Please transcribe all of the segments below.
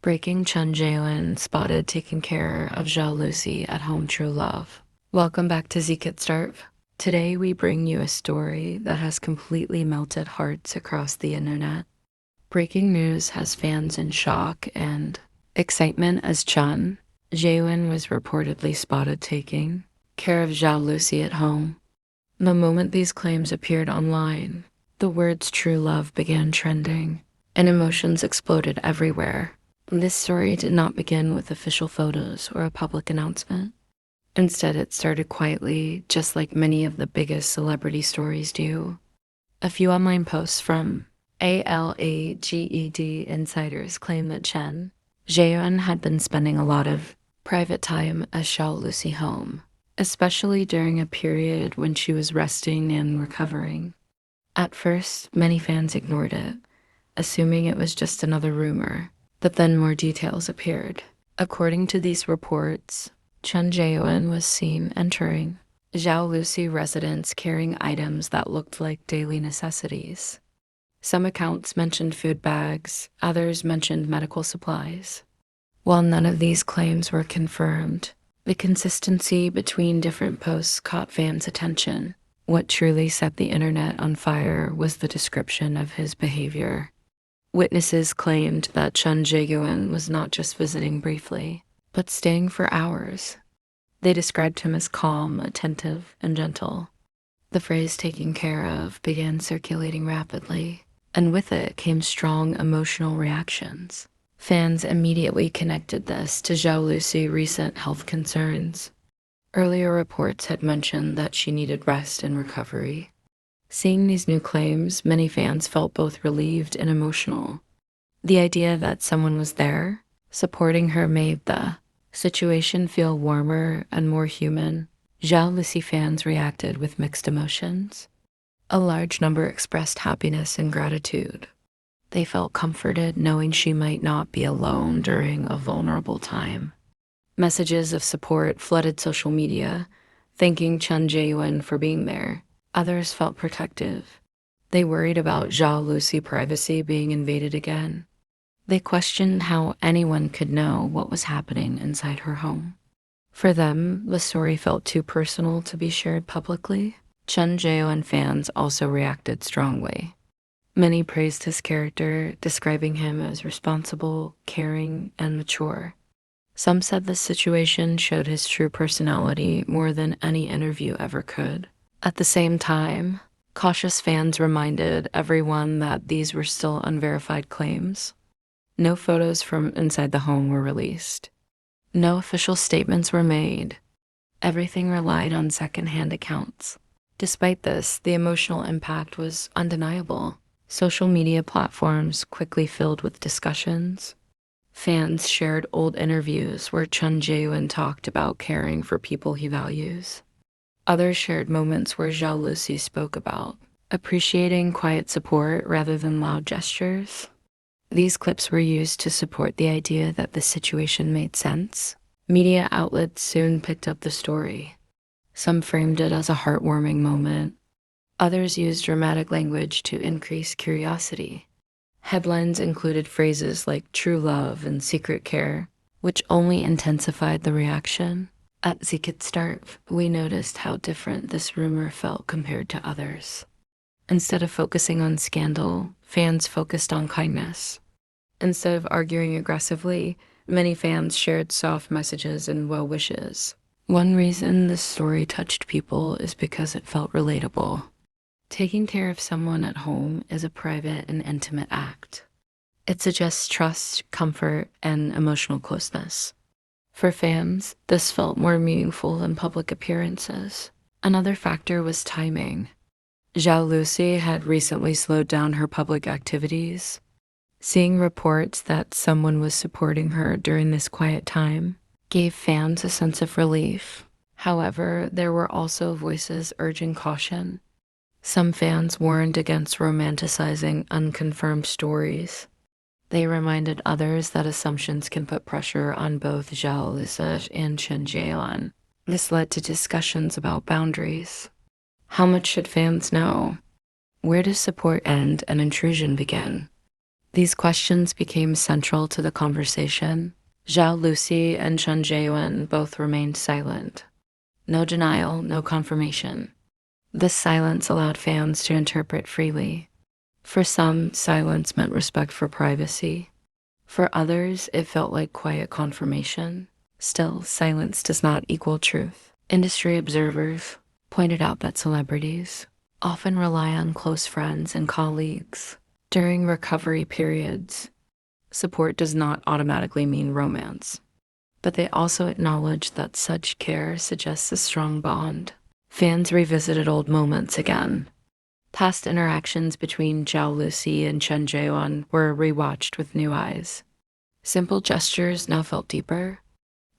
Breaking Chen Zheyuan spotted taking care of Zhao Lusi at home true love. Welcome back to zeekitstartv. Today we bring you a story that has completely melted hearts across the internet. Breaking news has fans in shock and excitement as Chen Zheyuan was reportedly spotted taking care of Zhao Lusi at home. The moment these claims appeared online, the words true love began trending, and emotions exploded everywhere. This story did not begin with official photos or a public announcement. Instead, it started quietly, just like many of the biggest celebrity stories do. A few online posts from ALAGED insiders claim that Chen Zheyuan had been spending a lot of private time at Zhao Lusi home, especially during a period when she was resting and recovering. At first, many fans ignored it, assuming it was just another rumor. But then more details appeared. According to these reports, Chen Zheyuan was seen entering Zhao Lusi residence carrying items that looked like daily necessities. Some accounts mentioned food bags, others mentioned medical supplies. While none of these claims were confirmed, the consistency between different posts caught fans' attention. What truly set the internet on fire was the description of his behavior. Witnesses claimed that Chen Zheyuan was not just visiting briefly, but staying for hours. They described him as calm, attentive, and gentle. The phrase taken care of began circulating rapidly, and with it came strong emotional reactions. Fans immediately connected this to Zhao Lusi's recent health concerns. Earlier reports had mentioned that she needed rest and recovery. Seeing these new claims, many fans felt both relieved and emotional. The idea that someone was there, supporting her, made the situation feel warmer and more human. Zhao Lusi fans reacted with mixed emotions. A large number expressed happiness and gratitude. They felt comforted knowing she might not be alone during a vulnerable time. Messages of support flooded social media, thanking Chen Zheyuan for being there. Others felt protective. They worried about Zhao Lusi's privacy being invaded again. They questioned how anyone could know what was happening inside her home. For them, the story felt too personal to be shared publicly. Chen Zheyuan fans also reacted strongly. Many praised his character, describing him as responsible, caring, and mature. Some said the situation showed his true personality more than any interview ever could. At the same time, cautious fans reminded everyone that these were still unverified claims. No photos from inside the home were released. No official statements were made. Everything relied on secondhand accounts. Despite this, the emotional impact was undeniable. Social media platforms quickly filled with discussions. Fans shared old interviews where Chen Zheyuan talked about caring for people he values. Others shared moments where Zhao Lusi spoke about appreciating quiet support rather than loud gestures. These clips were used to support the idea that the situation made sense. Media outlets soon picked up the story. Some framed it as a heartwarming moment. Others used dramatic language to increase curiosity. Headlines included phrases like true love and secret care, which only intensified the reaction. At zeekitstartv, we noticed how different this rumor felt compared to others. Instead of focusing on scandal, fans focused on kindness. Instead of arguing aggressively, many fans shared soft messages and well wishes. One reason this story touched people is because it felt relatable. Taking care of someone at home is a private and intimate act. It suggests trust, comfort, and emotional closeness. For fans, this felt more meaningful than public appearances. Another factor was timing. Zhao Lusi had recently slowed down her public activities. Seeing reports that someone was supporting her during this quiet time gave fans a sense of relief. However, there were also voices urging caution. Some fans warned against romanticizing unconfirmed stories. They reminded others that assumptions can put pressure on both Zhao Lusi and Chen Zheyuan. This led to discussions about boundaries. How much should fans know? Where does support end and intrusion begin? These questions became central to the conversation. Zhao Lusi and Chen Zheyuan both remained silent. No denial, no confirmation. This silence allowed fans to interpret freely. For some, silence meant respect for privacy. For others, it felt like quiet confirmation. Still, silence does not equal truth. Industry observers pointed out that celebrities often rely on close friends and colleagues during recovery periods. Support does not automatically mean romance, but they also acknowledge that such care suggests a strong bond. Fans revisited old moments again. Past interactions between Zhao Lusi and Chen Zheyuan were rewatched with new eyes. Simple gestures now felt deeper.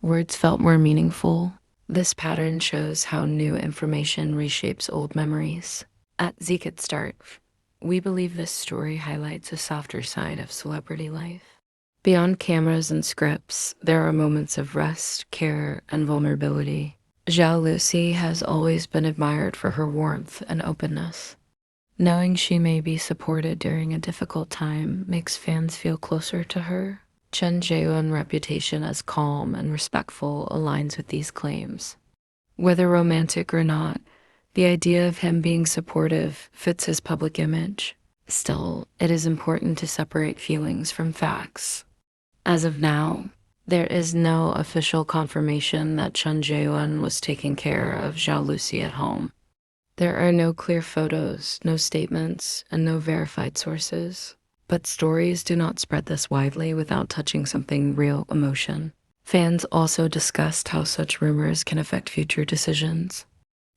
Words felt more meaningful. This pattern shows how new information reshapes old memories. At zeekitstartv, we believe this story highlights a softer side of celebrity life. Beyond cameras and scripts, there are moments of rest, care, and vulnerability. Zhao Lusi has always been admired for her warmth and openness. Knowing she may be supported during a difficult time makes fans feel closer to her. Chen Zheyuan's reputation as calm and respectful aligns with these claims. Whether romantic or not, the idea of him being supportive fits his public image. Still, it is important to separate feelings from facts. As of now, there is no official confirmation that Chen Zheyuan was taking care of Zhao Lusi at home. There are no clear photos, no statements, and no verified sources. But stories do not spread this widely without touching something real emotion. Fans also discussed how such rumors can affect future decisions.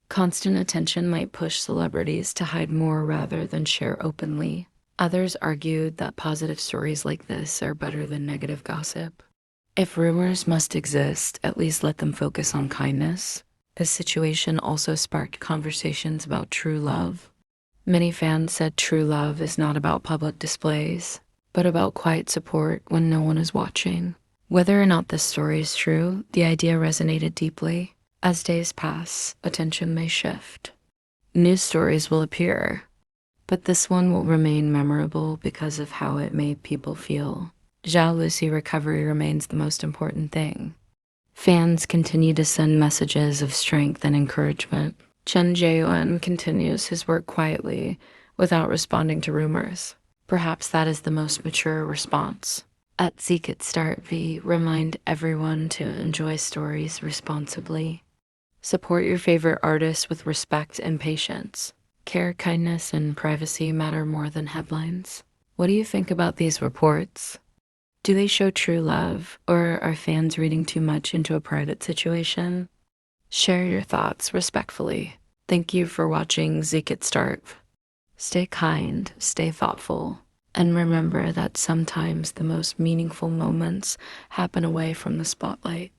Constant attention might push celebrities to hide more rather than share openly. Others argued that positive stories like this are better than negative gossip. If rumors must exist, at least let them focus on kindness. This situation also sparked conversations about true love. Many fans said true love is not about public displays, but about quiet support when no one is watching. Whether or not this story is true, the idea resonated deeply. As days pass, attention may shift. News stories will appear, but this one will remain memorable because of how it made people feel. Zhao Lusi recovery remains the most important thing. Fans continue to send messages of strength and encouragement. Chen Zheyuan continues his work quietly, without responding to rumors. Perhaps that is the most mature response. At zeekitstartv, remind everyone to enjoy stories responsibly. Support your favorite artists with respect and patience. Care, kindness, and privacy matter more than headlines. What do you think about these reports? Do they show true love, or are fans reading too much into a private situation? Share your thoughts respectfully. Thank you for watching zeekitstartv. Stay kind, stay thoughtful, and remember that sometimes the most meaningful moments happen away from the spotlight.